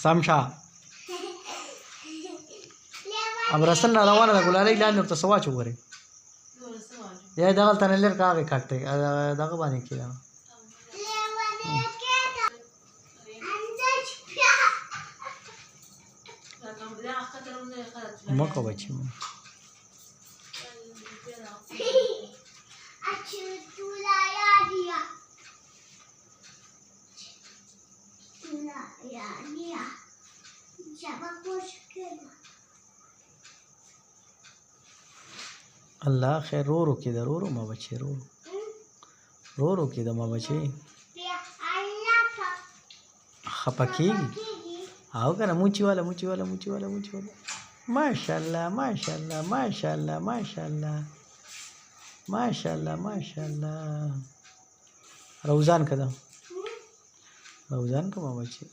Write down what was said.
سمشا अब रसन روانه ده ګلالۍ لاندې ورته سوا چوغره یا دغه تنه لر کاغه کټه دغه باندې کیدا مکو بچی الله خیر رو کې ضرور ما بچي رو کې د ما بچي خپکی او کنه موچی والا ماشاءالله روزان کده روزان کا ما بچي